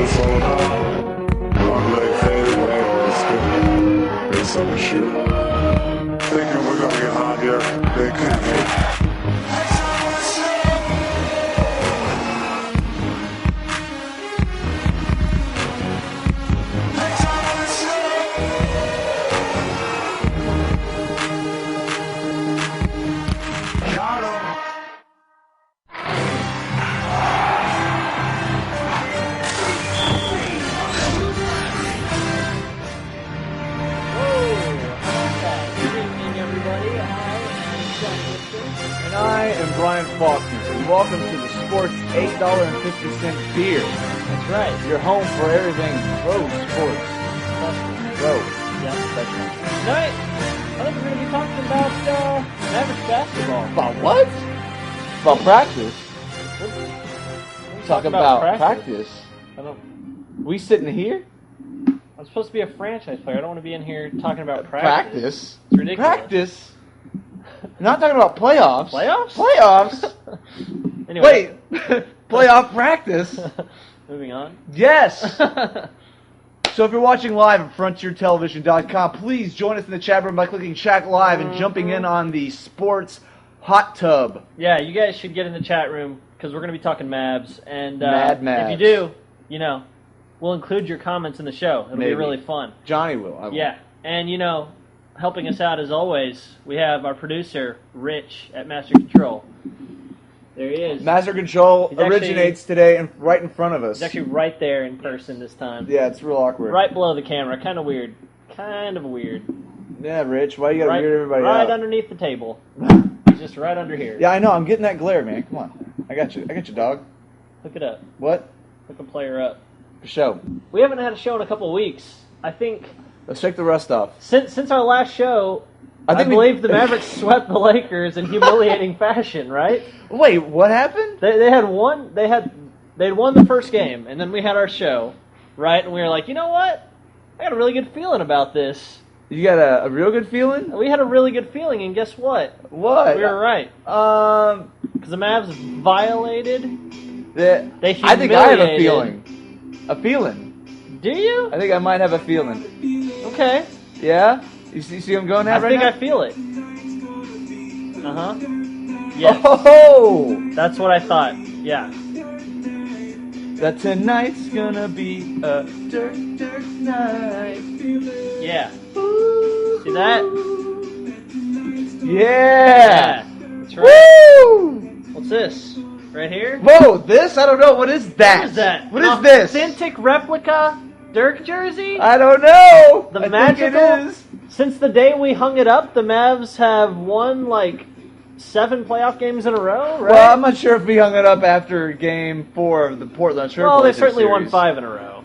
phone up. Long leg fade away with a skin. There's some shoot. Thinking we're gonna get hot here. They can't hit. Welcome to the Sports $8.50 beer. That's right. Your home for everything pro sports. Pro. Yeah, that's right. Tonight, I think we're going to be talking about Mavericks basketball. About what? About practice. We'll Talk about practice. I don't. We sitting here? I'm supposed to be a franchise player. I don't want to be in here talking about practice. Practice? It's ridiculous. Practice? Not talking about playoffs. Playoffs? Playoffs? Anyway. Wait. Playoff practice? Moving on. Yes. So if you're watching live at FrontierTelevision.com, please join us in the chat room by clicking Chat Live and jumping in on the Sports Hot Tub. Yeah, you guys should get in the chat room because we're going to be talking Mavs. And Mad Mavs. if you do, you know, we'll include your comments in the show. It'll be really fun. Johnny will. I will. Yeah. And, you know, helping us out as always, we have our producer, Rich, at Master Control. There he is. Master Control originates today right in front of us. He's actually right there in person this time. Yeah, it's real awkward. Right below the camera. Kind of weird. Kind of weird. Yeah, Rich, why you gotta weird everybody out? Right underneath the table. He's just right under here. Yeah, I know. I'm getting that glare, man. Come on. I got you, dog. Hook it up. What? Hook a player up. For show. We haven't had a show in a couple of weeks. I think... Let's check the rust off. Since our last show... I believe the Mavericks swept the Lakers in humiliating fashion, right? Wait, what happened? They had won the first game, and then we had our show, right? And we were like, you know what? I got a really good feeling about this. You got a real good feeling? We had a really good feeling, and guess what? What? We were right. Because the Mavs violated. They humiliated. I think I have a feeling. A feeling. Do you? I think I might have a feeling. Okay. Yeah? You see I'm going at right now? I feel it. Uh-huh. Yes. Oh! That's what I thought. Yeah. That tonight's gonna be a dirt night. Yeah. See that? Yeah! That's right. Woo! What's this? Right here? Whoa, this? I don't know. What is that? What is that? What is this? Authentic replica Dirk jersey? I don't know. The I magical. think it is. Since the day we hung it up, the Mavs have won like 7 playoff games in a row, right? Well, I'm not sure if we hung it up after Game 4 of the Portland Trailblazers Well, they certainly series. won 5 in a row.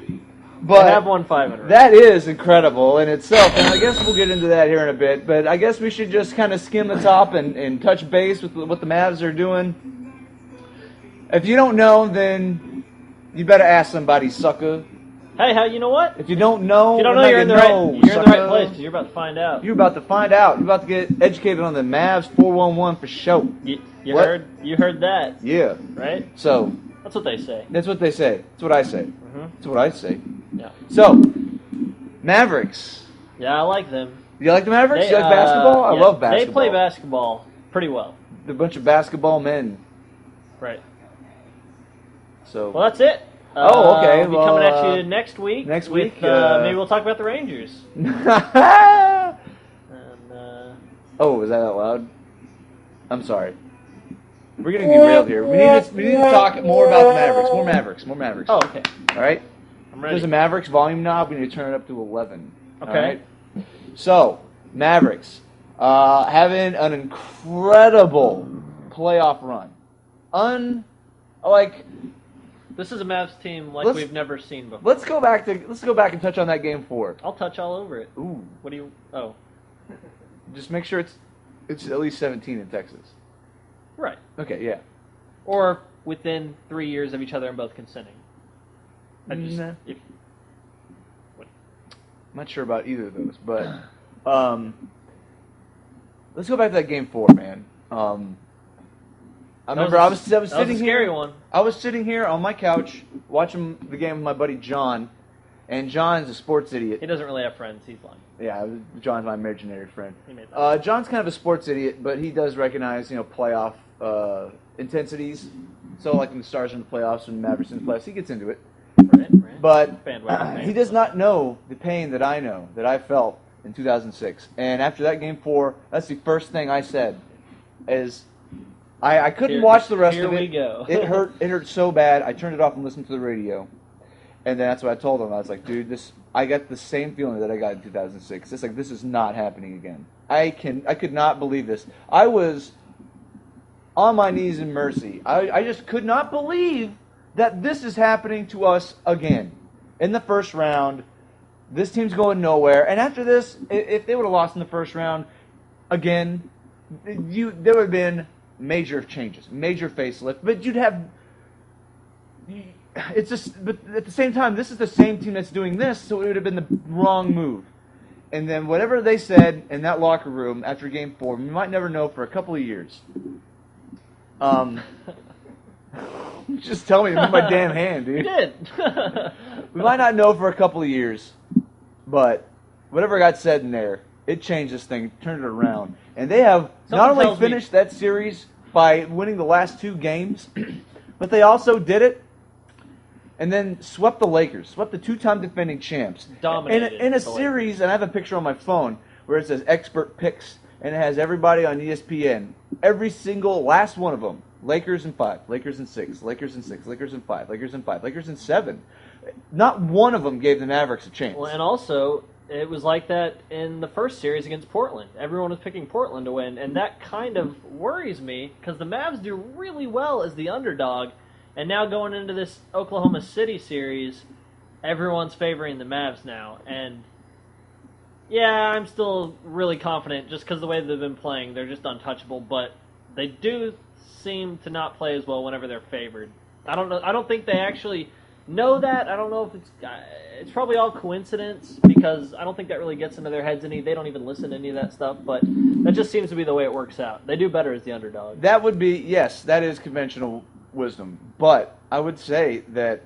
But they have won 5 in a row. That is incredible in itself, and I guess we'll get into that here in a bit. But I guess we should just kind of skim the top and touch base with what the Mavs are doing. If you don't know, then you better ask somebody, sucker. Hey, you know what? If you don't know, if you don't know, you're in the right place because you're about to find out. You're about to find out. You're about to get educated on the Mavs 411 for show. You heard that? Yeah. Right? So that's what they say. That's what they say. That's what I say. Mm-hmm. That's what I say. Yeah. So, Mavericks. Yeah, I like them. You like the Mavericks? You like basketball? I love basketball. They play basketball pretty well. They're a bunch of basketball men. Right. So. Well, that's it. Okay. We'll be coming at you next week. Next week. Maybe we'll talk about the Rangers. Oh, was that out loud? I'm sorry. We're getting derailed here. We need to talk more about the Mavericks. More Mavericks. Oh, okay. All right? I'm ready. There's a Mavericks volume knob. We need to turn it up to 11. Okay. All right? So, Mavericks. Having an incredible playoff run. This is a Mavs team we've never seen before. Let's go back and touch on that game 4. I'll touch all over it. Ooh. What do you? Oh. Just make sure it's at least 17 in Texas. Right. Okay. Yeah. Or within 3 years of each other and both consenting. I'm not sure about either of those, but let's go back to that game 4, man. I remember I was that was sitting a scary here. one. I was sitting here on my couch watching the game with my buddy John, and John's a sports idiot. He doesn't really have friends. He's lying. Yeah, John's my imaginary friend. He made that. John's kind of a sports idiot, but he does recognize, playoff intensities. So, like when the Stars are in the playoffs and Mavericks in the playoffs, he gets into it. Right. But Bandwagon he does not know the pain that I know, that I felt in 2006. And after that Game 4, that's the first thing I said, is I couldn't watch the rest of it. Here we go. It hurt so bad. I turned it off and listened to the radio. And then that's what I told him. I was like, dude, I got the same feeling that I got in 2006. It's like, this is not happening again. I could not believe this. I was on my knees in mercy. I just could not believe that this is happening to us again. In the first round, this team's going nowhere. And after this, if they would have lost in the first round, again, there would have been major changes, major facelift. But you'd have... It's just, but at the same time, this is the same team that's doing this, so it would have been the wrong move. And then whatever they said in that locker room after Game 4, we might never know for a couple of years. Just tell me to move my damn hand, dude. You did. We might not know for a couple of years, but whatever got said in there, it changed this thing, turned it around. And they have not only finished that series by winning the last 2 games, but they also did it and then swept the Lakers, swept the 2-time defending champs. Dominated in a series, and I have a picture on my phone where it says expert picks, and it has everybody on ESPN. Every single last one of them. Lakers in 5, Lakers in 6, Lakers in 6, Lakers in 5, Lakers in 5, Lakers in 7. Not one of them gave the Mavericks a chance. Well, and also, it was like that in the first series against Portland. Everyone was picking Portland to win, and that kind of worries me because the Mavs do really well as the underdog. And now going into this Oklahoma City series, everyone's favoring the Mavs now. And, yeah, I'm still really confident just because the way they've been playing. They're just untouchable. But they do seem to not play as well whenever they're favored. I don't know. I don't think they actually know that. I don't know if it's probably all coincidence because I don't think that really gets into their heads any. They don't even listen to any of that stuff. But that just seems to be the way it works out. They do better as the underdog. That would be, yes, that is conventional wisdom. But I would say that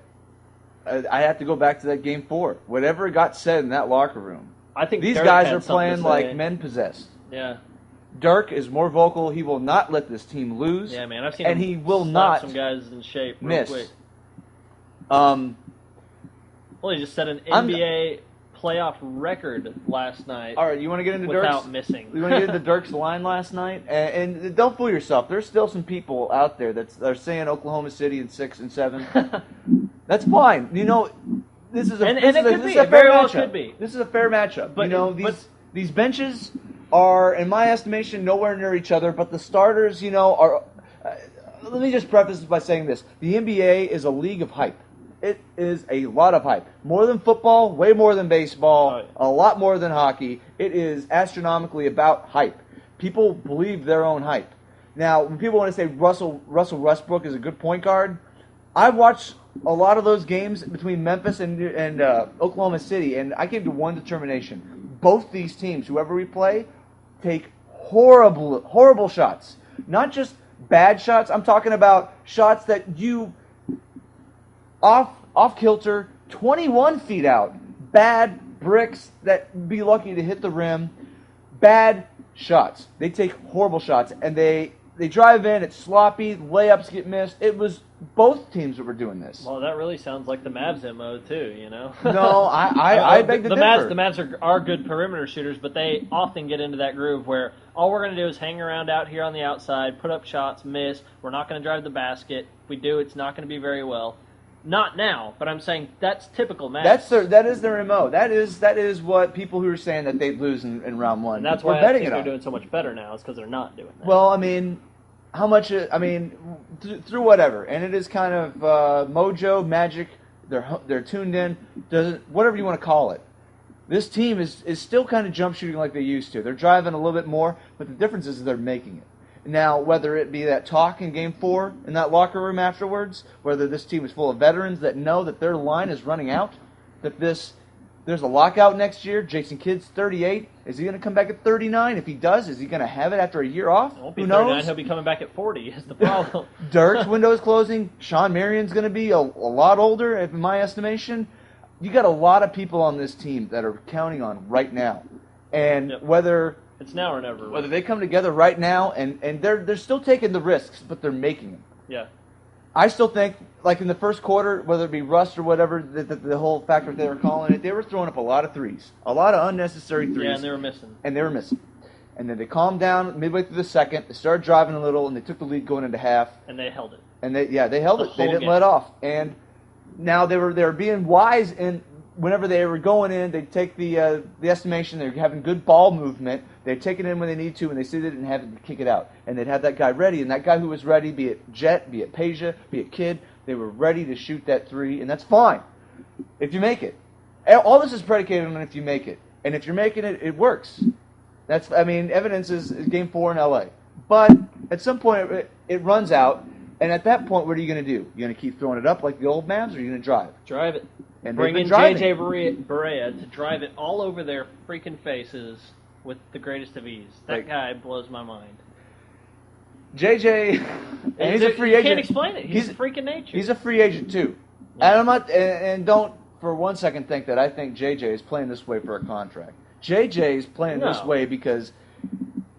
I have to go back to that Game 4. Whatever got said in that locker room, I think these Dirk guys had are something playing to like say. men possessed. Yeah. Dirk is more vocal. He will not let this team lose. Yeah, man. I've seen and him he will slap not some guys in shape real miss. quick. Um, Well, he just set an NBA playoff record last night all right, you want to get into without Dirk's? missing. You want to get into Dirk's line last night? And don't fool yourself. There's still some people out there that are saying Oklahoma City in 6 and 7. That's fine. This is a And this it is a, could this be. is a It very fair well matchup. could be. This is a fair matchup. But These benches are, in my estimation, nowhere near each other. But the starters, are. Let me just preface this by saying this: the NBA is a league of hype. It is a lot of hype. More than football, way more than baseball, Oh, yeah. a lot more than hockey. It is astronomically about hype. People believe their own hype. Now, when people want to say Russell Westbrook is a good point guard, I've watched a lot of those games between Memphis and Oklahoma City, and I came to one determination. Both these teams, whoever we play, take horrible shots. Not just bad shots. I'm talking about shots that you... Off kilter, 21 feet out. Bad bricks that be lucky to hit the rim. Bad shots. They take horrible shots, and they drive in. It's sloppy. Layups get missed. It was both teams that were doing this. Well, that really sounds like the Mavs MO too. No, I beg to differ. The Mavs are good perimeter shooters, but they often get into that groove where all we're going to do is hang around out here on the outside, put up shots, miss. We're not going to drive the basket. If we do, it's not going to be very well. Not now, but I'm saying that's typical Mavs. That is their MO. That is what people who are saying that they'd lose in round 1. And that's we're why I betting think it they're on. doing so much better now, is because they're not doing that. Well, how much? Through whatever, and it is kind of mojo, magic. They're tuned in. Whatever you want to call it. This team is still kind of jump shooting like they used to. They're driving a little bit more, but the difference is they're making it. Now, whether it be that talk in Game 4 in that locker room afterwards, whether this team is full of veterans that know that their line is running out, that this There's a lockout next year. Jason Kidd's 38. Is he going to come back at 39? If he does, is he going to have it after a year off? It won't be Who 39. knows? He'll be coming back at 40 is the problem. Dirk's window is closing. Sean Marion's going to be a lot older, in my estimation. You got a lot of people on this team that are counting on right now. And Yep. whether It's now or never. whether they come together right now, and they're still taking the risks, but they're making them. Yeah. I still think, like in the first quarter, whether it be rust or whatever, the whole factor they were calling it, they were throwing up a lot of threes. A lot of unnecessary threes. Yeah, and they were missing. And then they calmed down midway through the second. They started driving a little, and they took the lead going into half. And they held it. And they held The it. They whole didn't game. let off. And now they were being wise, and whenever they were going in, they'd take the estimation. They're having good ball movement. They'd take it in when they need to, and they see they didn't have it to kick it out. And they'd have that guy ready, and that guy who was ready, be it Jet, be it Peja, be it Kidd, they were ready to shoot that three, and that's fine if you make it. All this is predicated on if you make it. And if you're making it, it works. Evidence is Game 4 in L.A. But at some point, it runs out, and at that point, what are you going to do? You're going to keep throwing it up like the old Mavs, or are you going to drive? Drive it. And Bring they've in been driving. J.J. Barea to drive it all over their freaking faces with the greatest of ease. That Like- guy blows my mind. JJ, and he's a free agent. You can't explain it. He's a freak of nature. He's a free agent too. Yeah. And I'm not. And don't for 1 second think that I think JJ is playing this way for a contract. JJ is playing this No. way because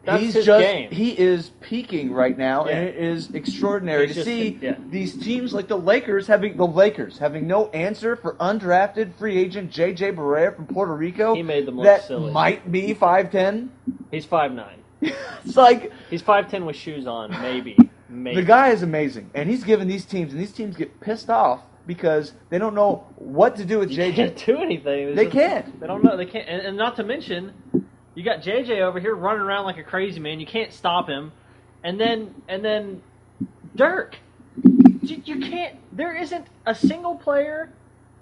That's he's his just game. he is peaking right now, Yeah. and it is extraordinary He's to just- see yeah. these teams like the Lakers having no answer for undrafted free agent JJ Barea from Puerto Rico. He made them look that silly. might be 5'10". He's 5'9". It's like He's 5'10" with shoes on, maybe. Maybe. the guy is amazing, and he's giving these teams, and these teams get pissed off because they don't know what to do with You JJ. can't do anything. It's They just- can't. They don't know. They can't. And not to mention, you got JJ over here running around like a crazy man. You can't stop him. And then Dirk. You can't. There isn't a single player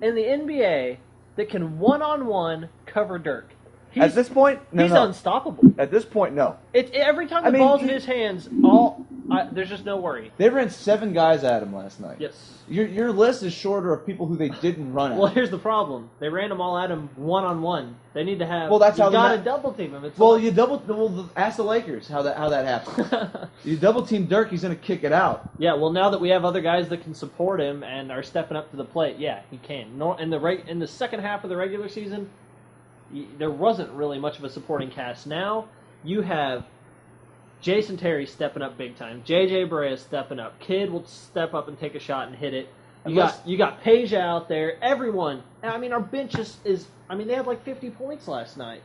in the NBA that can one-on-one cover Dirk. At this point, no. He's unstoppable. At this point, no. Every time the I mean, ball's in his hands, there's just no worry. They ran 7 guys at him last night. Yes. Your list is shorter of people who they didn't run at. Well, here's the problem. They ran them all at him one-on-one. They need to have. Well, that's you how the got to Ma- double team him. It's ask the Lakers how that happened. You double team Dirk, he's going to kick it out. Yeah, well, now that we have other guys that can support him and are stepping up to the plate, yeah, he can. In the second half of the regular season, there wasn't really much of a supporting cast. Now you have Jason Terry stepping up big time. J.J. Barea stepping up. Kidd will step up and take a shot and hit it. You got Peja out there. Everyone. Our bench is. They had like 50 points last night.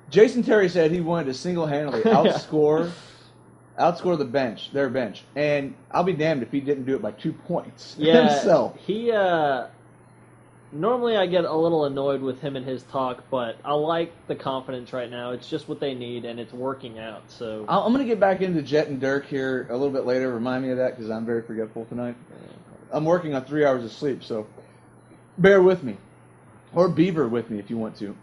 Jason Terry said he wanted to single-handedly outscore their bench, and I'll be damned if he didn't do it by 2 points himself. He normally I get a little annoyed with him and his talk, but I like the confidence right now. It's just what they need, and it's working out. So I'm going to get back into Jet and Dirk here a little bit later. Remind me of that because I'm very forgetful tonight. I'm working on 3 hours of sleep, so bear with me. Or beaver with me if you want to.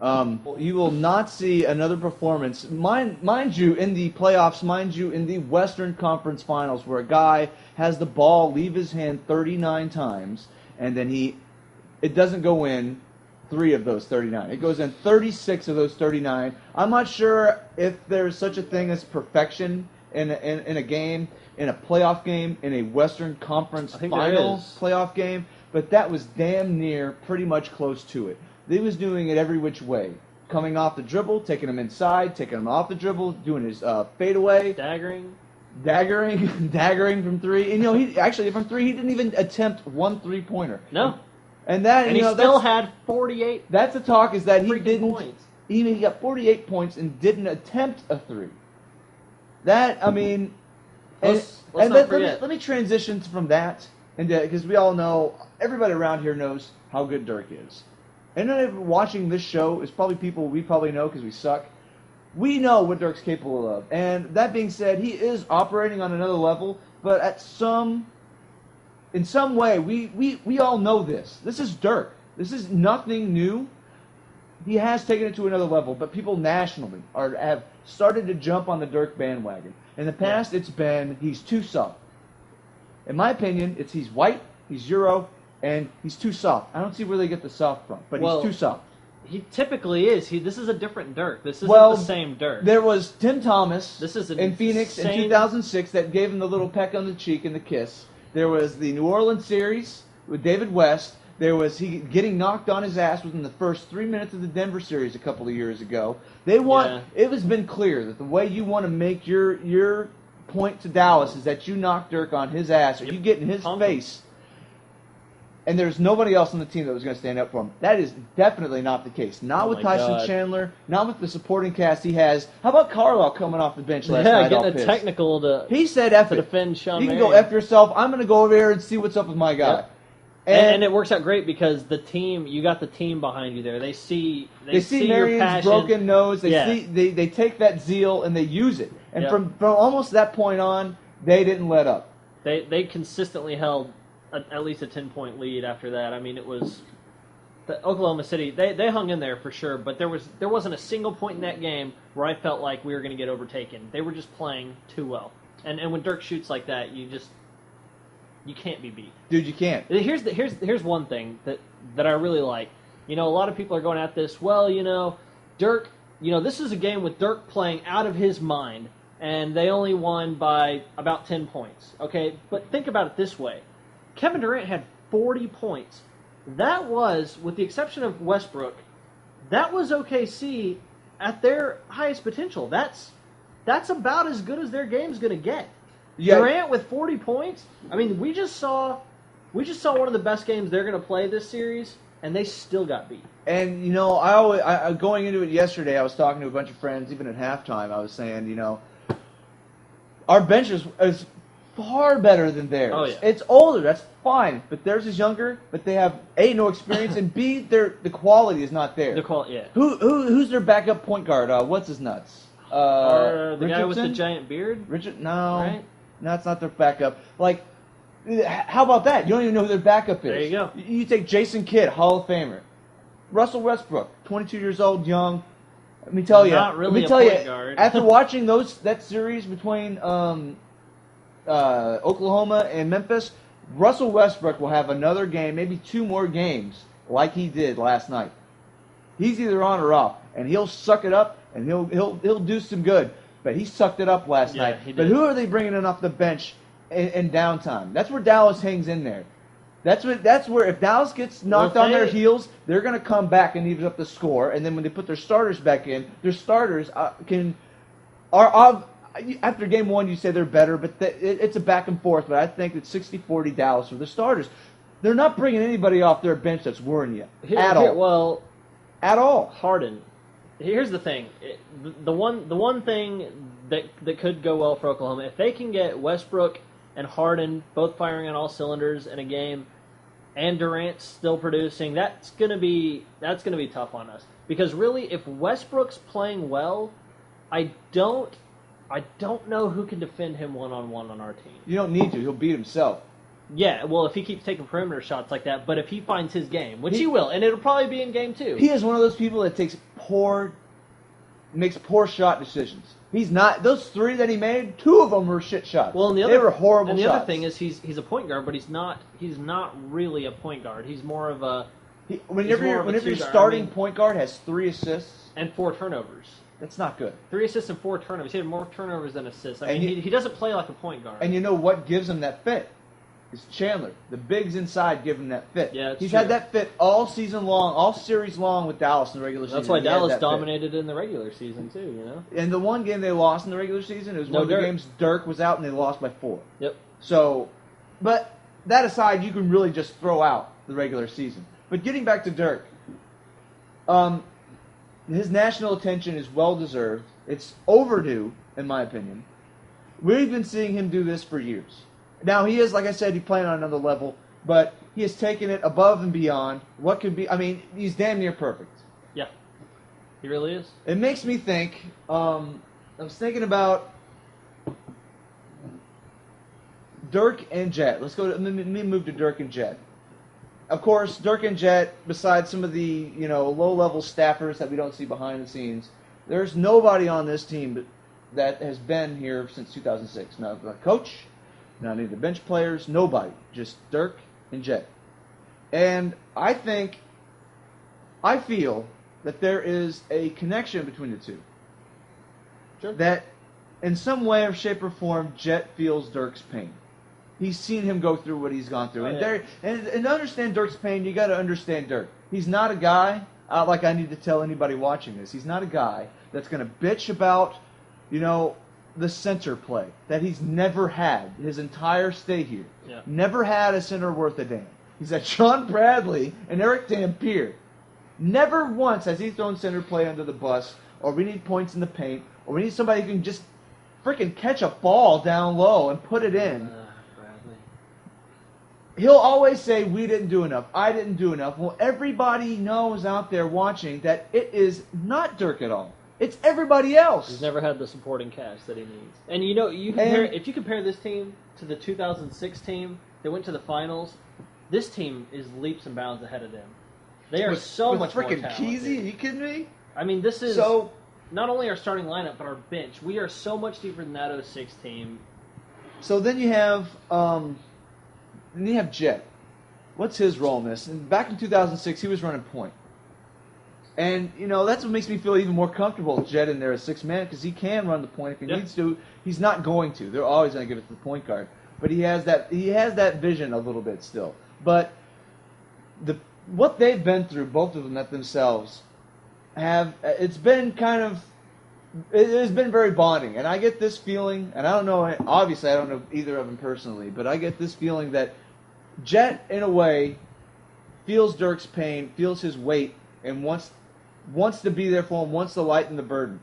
You will not see another performance, mind you, in the playoffs, mind you, in the Western Conference Finals, where a guy has the ball leave his hand 39 times, and then it doesn't go in 3 of those 39. It goes in 36 of those 39. I'm not sure if there's such a thing as perfection in a game, in a playoff game, in a Western Conference Final playoff game, but that was damn near pretty much close to it. He was doing it every which way. Coming off the dribble, taking him inside, taking him off the dribble, doing his fadeaway. Daggering from 3. And, he actually, from 3, he didn't even attempt 1 3-pointer. No. And he still had 48. That's the talk, is that he didn't. Points. He got 48 points and didn't attempt a 3. That, Let's not forget. Let me transition from that, because we all know, everybody around here knows how good Dirk is. And then watching this show is probably people we probably know because we suck. We know what Dirk's capable of. And that being said, he is operating on another level, but in some way, we all know this. This is Dirk. This is nothing new. He has taken it to another level, but people nationally have started to jump on the Dirk bandwagon. In the past, it's been he's too soft. In my opinion, it's he's white, he's Euro, and he's too soft. I don't see where they get the soft from, but he's too soft. He typically is. This is a different Dirk. This isn't Well, the same Dirk. There was Tim Thomas This is an in Phoenix in insane- 2006 that gave him the little peck on the cheek and the kiss. There was the New Orleans series with David West. There was he getting knocked on his ass within the first 3 minutes of the Denver series a couple of years ago. They want. Yeah. It has been clear that the way you want to make your point to Dallas is that you knock Dirk on his ass or you get in his Pump him. face. And there's nobody else on the team that was going to stand up for him. That is definitely not the case. Not Oh with my Tyson God. Chandler. Not with the supporting cast he has. How about Carlisle coming off the bench last night? getting all a pissed? technical to He said, "F to it. defend Sean You can Marion. go F yourself. I'm going to go over here and see what's up with my guy." Yep. And it works out great because the team, you got the team behind you there. They see They see your Marion's passion. broken nose. They Yeah. see they take that zeal and they use it. And Yep. from almost that point on, they didn't let up. They consistently held at least a 10-point lead after that. I mean, it was the Oklahoma City. They hung in there for sure, but there wasn't a single point in that game where I felt like we were going to get overtaken. They were just playing too well. And when Dirk shoots like that, you can't be beat. Dude, you can't. Here's one thing that I really like. You know, a lot of people are going at this. Well, you know, Dirk. You know, this is a game with Dirk playing out of his mind, and they only won by about 10 points. Okay, but think about it this way: Kevin Durant had 40 points. That was, with the exception of Westbrook, that was OKC at their highest potential. That's about as good as their game's going to get. Yeah. Durant with 40 points. I mean, we just saw one of the best games they're going to play this series, and they still got beat. And you know, I going into it yesterday, I was talking to a bunch of friends. Even at halftime, I was saying, you know, our bench is far better than theirs. Oh, yeah. It's older, that's fine, but theirs is younger. But they have A, no experience, and B, the quality is not there. Yeah. Who's their backup point guard? What's his nuts? Or the guy with the Richardson? giant beard? Richard? No, Right? no, it's not their backup. Like, how about that? You don't even know who their backup is. There you go. You take Jason Kidd, Hall of Famer. Russell Westbrook, 22 years old, young. Let me tell you. Not really let me a tell point you. guard. After watching that series between Oklahoma and Memphis, Russell Westbrook will have another game, maybe 2 more games, like he did last night. He's either on or off, and he'll suck it up, and he'll do some good. But he sucked it up last night. he But did. who are they bringing in off the bench in downtime? That's where Dallas hangs in there. That's where if Dallas gets knocked on their heels, they're going to come back and even up the score. And then when they put their starters back in, their starters are after game 1 you say they're better, but it's a back and forth. But I think it's 60-40 Dallas for the starters. They're not bringing anybody off their bench that's worrying you at all. Well, at all. Harden. Here's the thing. The one thing that could go well for Oklahoma, if they can get Westbrook and Harden both firing on all cylinders in a game, and Durant still producing, that's gonna be tough on us. Because really, if Westbrook's playing well, I don't know who can defend him one-on-one on our team. You don't need to. He'll beat himself. Yeah, well, if he keeps taking perimeter shots like that, but if he finds his game, which he will, and it'll probably be in game 2. He is one of those people that makes poor shot decisions. He's not. Those 3 that he made, 2 of them were shit shots. Well, and they were horrible and the shots. other thing is he's a point guard, but he's not really a point guard. He's more of a Whenever your two-guard. starting I mean- point guard has 3 assists, and 4 turnovers. that's not good. 3 assists and 4 turnovers. He had more turnovers than assists. I And mean, he doesn't play like a point guard. And you know what gives him that fit? It's Chandler. The bigs inside give him that fit. Yeah, it's He's true. had that fit all season long, all series long with Dallas in the regular season. That's why He had Dallas that fit. dominated in the regular season too. You know. And the one game they lost in the regular season, it was No one of the Dirk. games Dirk was out and they lost by 4. Yep. So, but that aside, you can really just throw out the regular season. But getting back to Dirk, his national attention is well deserved. It's overdue, in my opinion. We've been seeing him do this for years. Now he is, like I said, he's playing on another level, but he has taken it above and beyond what could be. I mean, he's damn near perfect. Yeah. He really is. It makes me think. I was thinking about Dirk and Jet. Let's go. Let me move to Dirk and Jet. Of course, Dirk and Jet, besides some of the low-level staffers that we don't see behind the scenes, there's nobody on this team that has been here since 2006. Not the coach, not any of the bench players, nobody. Just Dirk and Jet. And I feel that there is a connection between the two. Sure. That in some way or shape or form, Jet feels Dirk's pain. He's seen him go through what he's gone through. Oh, And, yeah. and to understand Dirk's pain, you got to understand Dirk. He's not a guy, like I need to tell anybody watching this, he's not a guy that's going to bitch about, the center play that he's never had his entire stay here. Yeah. Never had a center worth a damn. He's had Sean Bradley and Eric Dampier. Never once has he thrown center play under the bus, or we need points in the paint, or we need somebody who can just freaking catch a ball down low and put it in. Bradley. He'll always say, we didn't do enough, I didn't do enough. Well, everybody knows out there watching that it is not Dirk at all. It's everybody else. He's never had the supporting cast that he needs. And if you compare this team to the 2006 team that went to the finals, this team is leaps and bounds ahead of them. They are much more freaking talented. Keezy, are you kidding me? I mean, this is So, not only our starting lineup, but our bench. We are so much deeper than that 06 team. so then you have Jet. What's his role in this? And back in 2006, he was running point. And, that's what makes me feel even more comfortable with Jet in there as sixth man, because he can run the point if he needs to. He's not going to. They're always going to give it to the point guard. But he has that vision a little bit still. But what they've been through, both of them themselves, it's been very bonding. And I get this feeling, and I don't know, obviously I don't know either of them personally, but I get this feeling that Jet, in a way, feels Dirk's pain, feels his weight, and wants to be there for him, wants to lighten the burden.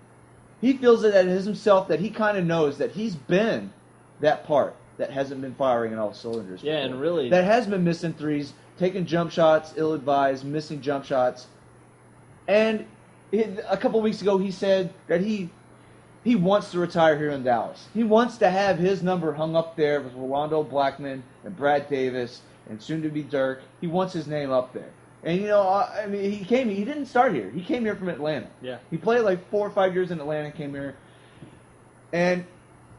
He feels it at himself that he kind of knows that he's been that part that hasn't been firing in all cylinders. Yeah, before. and really, that has been missing threes, taking jump shots, ill-advised, missing jump shots. And a couple weeks ago, he said that he wants to retire here in Dallas. He wants to have his number hung up there with Rolando Blackman and Brad Davis and soon-to-be Dirk. He wants his name up there. And, he didn't start here. He came here from Atlanta. Yeah. He played like 4 or 5 years in Atlanta, came here. And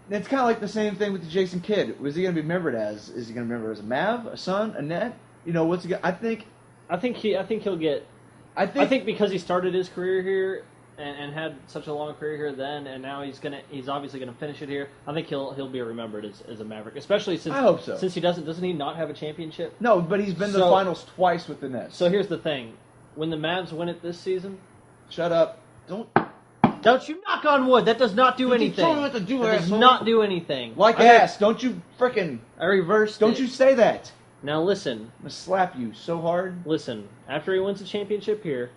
it's kind of like the same thing with the Jason Kidd. What's he going to be remembered as? Is he going to be remembered as a Mav, a Sun, a Net? What's he going to... I think he'll get... I think because he started his career here and had such a long career here then, and now he's obviously gonna finish it here. I think he'll be remembered as a Maverick, especially since I hope so. Since he doesn't he not have a championship? No, but he's been to the finals twice with the Nets. So here's the thing: when the Mavs win it this season, shut up! Don't you knock on wood? That does not do anything. Tell me what to do, that does not do anything. Like ass! Don't you frickin'? I reversed. Don't you say that? Now listen. I'm gonna slap you so hard. Listen. After he wins a championship here,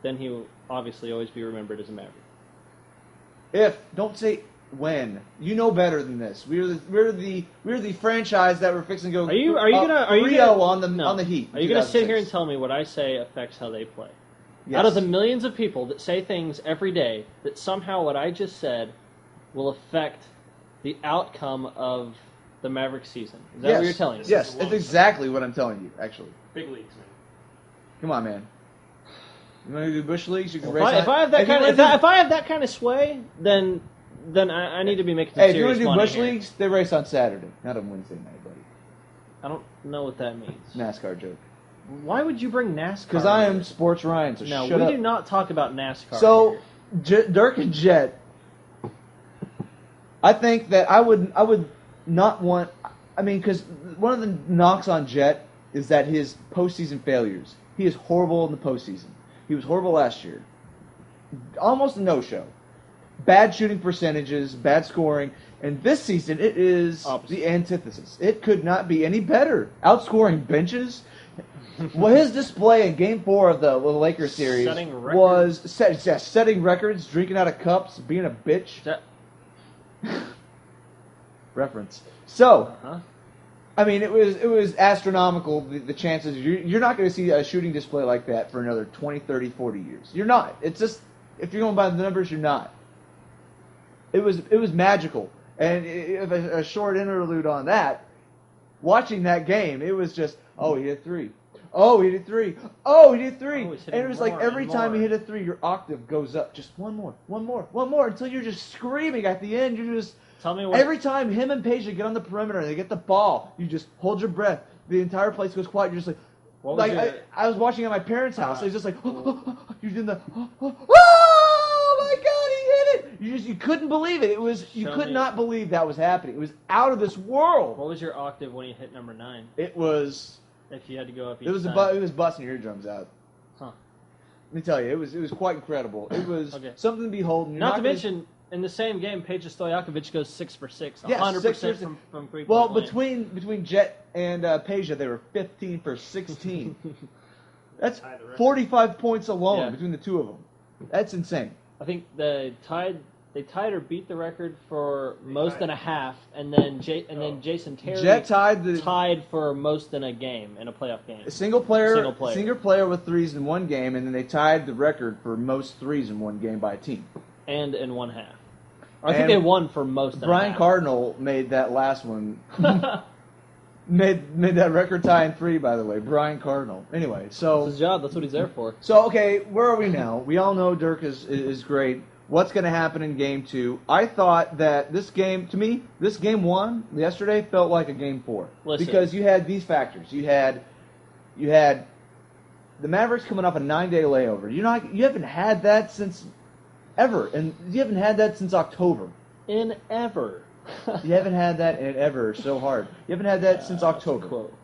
then he will obviously always be remembered as a Maverick. Don't say when. You know better than this. We're the franchise that we're fixing to go. Are you gonna on the Heat? Are you gonna sit here and tell me what I say affects how they play? Yes. Out of the millions of people that say things every day, that somehow what I just said will affect the outcome of the Maverick season. Is that what you're telling us? Yes, it's exactly what I'm telling you. Actually, big leagues, man. Come on, man. You want to do Bush leagues? You can If I have that kind of sway, then I need to be making some if you want serious to do money Bush here. leagues, they race on Saturday, not on Wednesday night, buddy. I don't know what that means. NASCAR joke. Why would you bring NASCAR? Because I am Sports Ryan, so no, shut we up. do not talk about NASCAR. So, Dirk and Jet, I think that I would not want... I mean, because one of the knocks on Jet is that his postseason failures. He is horrible in the postseason. He was horrible last year. Almost a no-show. Bad shooting percentages, bad scoring. And this season, it is the antithesis. It could not be any better. Outscoring benches. Well, his display in Game 4 of the Lakers series was setting records, drinking out of cups, being a bitch. Reference. So, I mean, it was astronomical, the chances. You're not going to see a shooting display like that for another 20, 30, 40 years. You're not. It's just, if you're going by the numbers, you're not. It was magical. And a short interlude on that, watching that game, it was just, oh, he hit three. Oh, he did three. Oh, he did three. And it was like every time you hit a three, your octave goes up. Just one more, until you're just screaming at the end. You're just... Tell me what... Every time him and Peja get on the perimeter and they get the ball, you just hold your breath. The entire place goes quiet. You're just like, What was I was watching at my parents' house. It was just like, you're doing the, oh my God, he hit it! You couldn't believe it. You could not believe that was happening. It was out of this world. What was your octave when you hit number 9? It was. If you had to go up each It was time. It was busting your eardrums out. Huh. Let me tell you, it was quite incredible. It was something to behold. Not to mention, in the same game, Peja Stojakovic goes 6 for 6, 100% from 3-point Well, land. between Jet and Peja, they were 15 for 16. That's 45 points alone between the two of them. That's insane. I think they tied or beat the record for most in a half, and then Jason Terry Jet tied for most in a game, in a playoff game. A single player with threes in one game, and then they tied the record for most threes in one game by a team. And in one half. I think they won for most in a Brian half. Cardinal made that last one. made that record tie in 3, by the way. Brian Cardinal. Anyway, so... That's his job. That's what he's there for. So, okay, where are we now? We all know Dirk is great. What's going to happen in Game 2? I thought that this game, to me, this Game 1 yesterday felt like a Game 4. Listen. Because you had these factors. You had the Mavericks coming off a 9-day layover. You haven't had that since ever. And you haven't had that since October. In ever. You haven't had that in ever so hard. You haven't had that since October. Quote.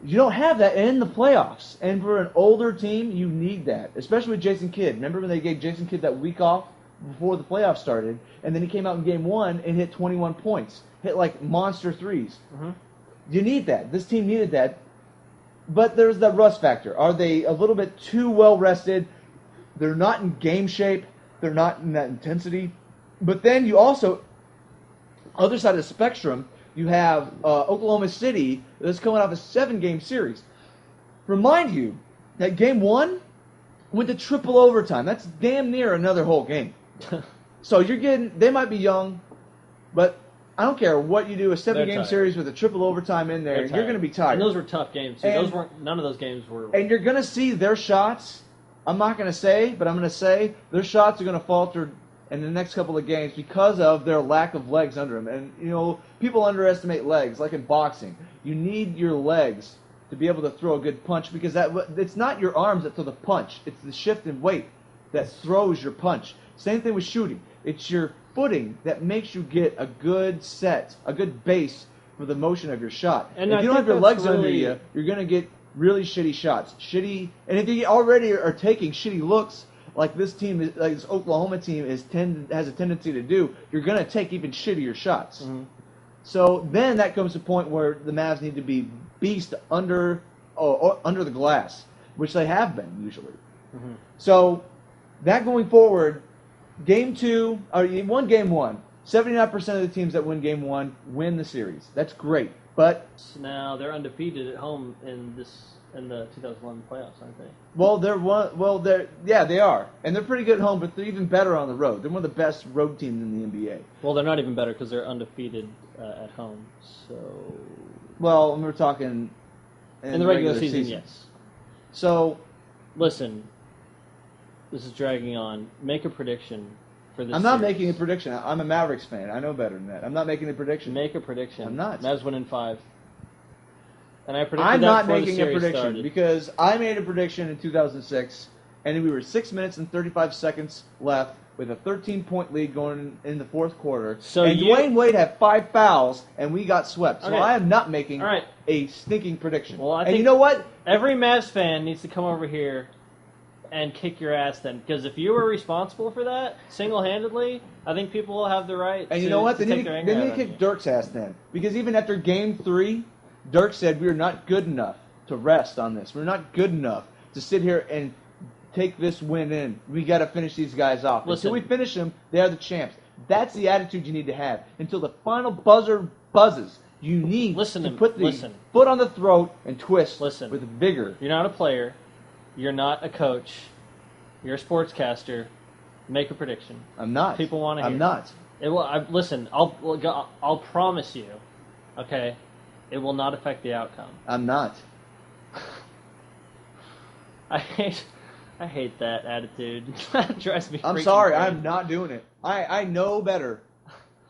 You don't have that in the playoffs. And for an older team, you need that. Especially with Jason Kidd. Remember when they gave Jason Kidd that week off before the playoffs started? And then he came out in Game 1 and hit 21 points. Hit like monster threes. Mm-hmm. You need that. This team needed that. But there's the rust factor. Are they a little bit too well rested? They're not in game shape. They're not in that intensity. But then you also, other side of the spectrum, you have Oklahoma City that's coming off a 7-game series. Remind you that Game 1 went to triple overtime. That's damn near another whole game. So you're getting, they might be young, but I don't care what you do, a 7-game series with a triple overtime in there, you're going to be tired. And those were tough games, too. None of those games were... And you're going to see their shots, I'm not going to say, but I'm going to say, their shots are going to falter in the next couple of games because of their lack of legs under them. And, you know, people underestimate legs, like in boxing. You need your legs to be able to throw a good punch because it's not your arms that throw the punch. It's the shift in weight that throws your punch. Same thing with shooting. It's your footing that makes you get a good set, a good base for the motion of your shot. And if you don't have your legs under you, you're going to get really shitty shots. And if you already are taking shitty looks, like this team, like this Oklahoma team has a tendency to do, you're going to take even shittier shots. Mm-hmm. So then that comes to a point where the Mavs need to be beast under the glass, which they have been usually. Mm-hmm. So that going forward, Game 2, or you won Game 1. 79% of the teams that win Game 1 win the series. That's great. But now they're undefeated at home in the 2011 playoffs, aren't they? Well, they are, and they're pretty good at home, but they're even better on the road. They're one of the best road teams in the NBA. Well, they're not even better because they're undefeated at home. So, well, we're talking in the regular season, yes. So, listen, this is dragging on. Make a prediction for this. I'm not series. making a prediction. I'm a Mavericks fan. I know better than that. I'm not making a prediction. Make a prediction. I'm not. Mavs win in 5. And I predicted I'm that not before making the a series prediction started. because I made a prediction in 2006, and we were 6 minutes and 35 seconds left with a 13-point lead going in the fourth quarter. So and Dwayne Wade had 5 fouls, and we got swept. So okay. I am not making a stinking prediction. Well, I and think you know what? Every Mavs fan needs to come over here and kick your ass then. Because if you were responsible for that, single-handedly, I think people will have the right and you know what? They need to kick Dirk's ass then. Because even after Game 3, Dirk said, we're not good enough to rest on this. We're not good enough to sit here and take this win in. We got to finish these guys off. Listen, until we finish them, they are the champs. That's the attitude you need to have. Until the final buzzer buzzes, you need to put the foot on the throat and twist with vigor. You're not a player. You're not a coach. You're a sportscaster. Make a prediction. I'm not. People want to hear. I'm not. Listen, I'll promise you, okay, it will not affect the outcome. I'm not. I hate that attitude. That drives me. I'm sorry. crazy. I'm not doing it. I know better.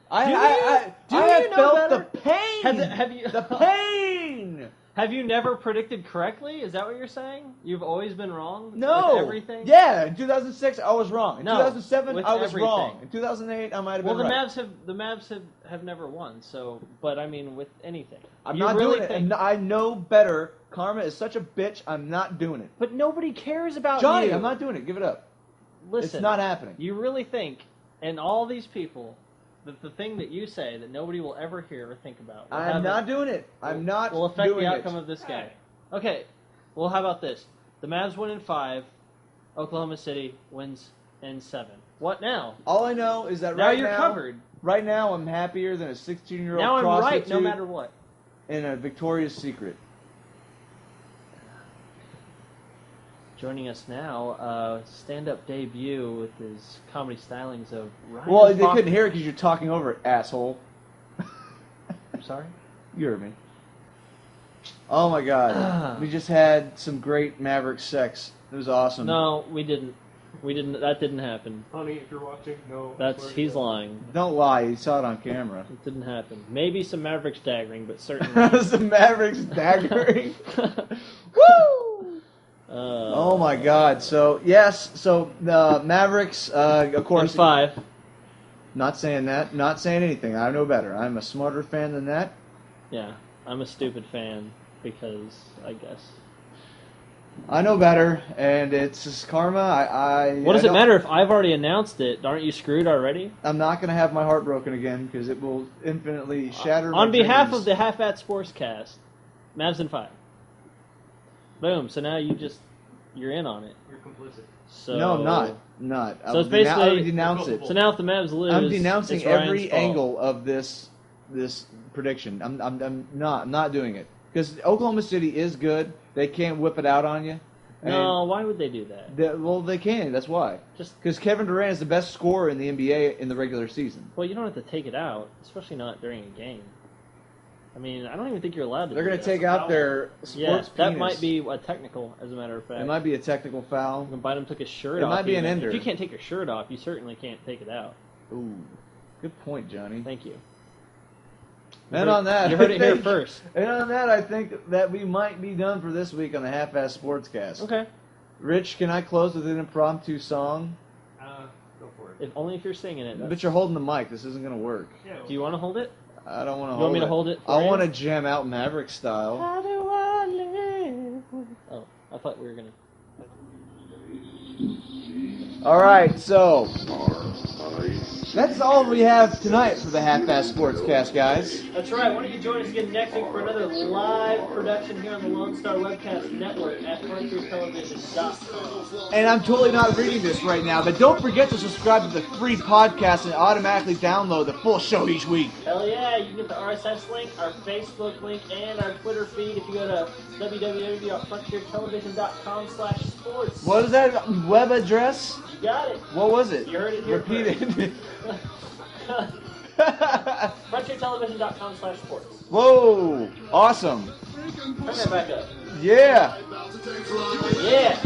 I have felt better? the pain. Have you the pain Have you never predicted correctly? Is that what you're saying? You've always been wrong No. with everything? Yeah, in 2006 I was wrong. In No, 2007 with I was everything. wrong. In 2008 I might have Well, been the right. Mavs have never won. So, but I mean, with anything, I'm you not really doing it. think- And I know better. Karma is such a bitch. I'm not doing it. But nobody cares about Johnny, you. I'm not doing it. Give it up. Listen, It's not happening. You really think, and all these people, that the thing that you say that nobody will ever hear or think about I'm not doing it. I'm not will affect doing the outcome it. of this game. Okay, well, how about this? The Mavs win in 5. Oklahoma City wins in 7. What now? All I know is that Now right you're now, covered. right now I'm happier than a 16-year-old Now I'm right, prostitute no matter what. in a Victoria's Secret. Joining us now, stand-up debut with his comedy stylings of Ryan Well, they Foster. couldn't hear it because you're talking over it, asshole. I'm sorry? You heard me. Oh my God, we just had some great Maverick sex. It was awesome. No, we didn't. We didn't. That didn't happen. Honey, if you're watching, no. He's lying. Don't lie. You saw it on camera. It didn't happen. Maybe some Maverick staggering, but certainly. Some Mavericks daggering. Woo! Oh my God. So yes. So the Mavericks, of course. In 5. Not saying that. Not saying anything. I know better. I'm a smarter fan than that. Yeah, I'm a stupid fan because I guess. I know better, and it's just karma. What does it matter if I've already announced it? Aren't you screwed already? I'm not going to have my heart broken again because it will infinitely shatter my On behalf dreams. of the Half-At Sportscast, Mavs in 5. Boom. So now you're in on it. You're complicit. So No, I'm not. Not. So it's basically- I would denounce it. So now if the Mavs lose, I'm denouncing it's Ryan's every fault. angle of this prediction. I'm not doing it because Oklahoma City is good. They can't whip it out on you. No, why would they do that? They can. That's why. Just Because Kevin Durant is the best scorer in the NBA in the regular season. well, you don't have to take it out, especially not during a game. I mean, I don't even think you're allowed to. They're do going to that. take out their sports Yeah, that penis. might be a technical, as a matter of fact. It might be a technical foul. When Bynum took his shirt It off. might be an even. ender. If you can't take your shirt off, you certainly can't take it out. Ooh, good point, Johnny. Thank you. And on that, You heard it I here think- first. And on that, I think that we might be done for this week on the Half-Ass Sportscast. Okay. Rich, can I close with an impromptu song? Go for it. If only if you're singing it. But you're holding the mic. This isn't going to work. Yeah, Do you want to hold it? I don't want to You hold want me to hold it for I you? want to jam out Maverick style. How do I live? Oh, I thought we were gonna. All right, so that's all we have tonight for the Half-Ass Sportscast, guys. That's right. Why don't you join us again next week for another live production here on the Lone Star Webcast Network at FrontierTelevision.com. And I'm totally not reading this right now, but don't forget to subscribe to the free podcast and automatically download the full show each week. Hell yeah! You can get the RSS link, our Facebook link, and our Twitter feed if you go to www.frontiertelevision.com/sports. What is that web address? You got it. What was it? You heard it here Repeat it. FrontierTelevision.com/sports. Whoa! Awesome. Turn that back up. Yeah. Yeah.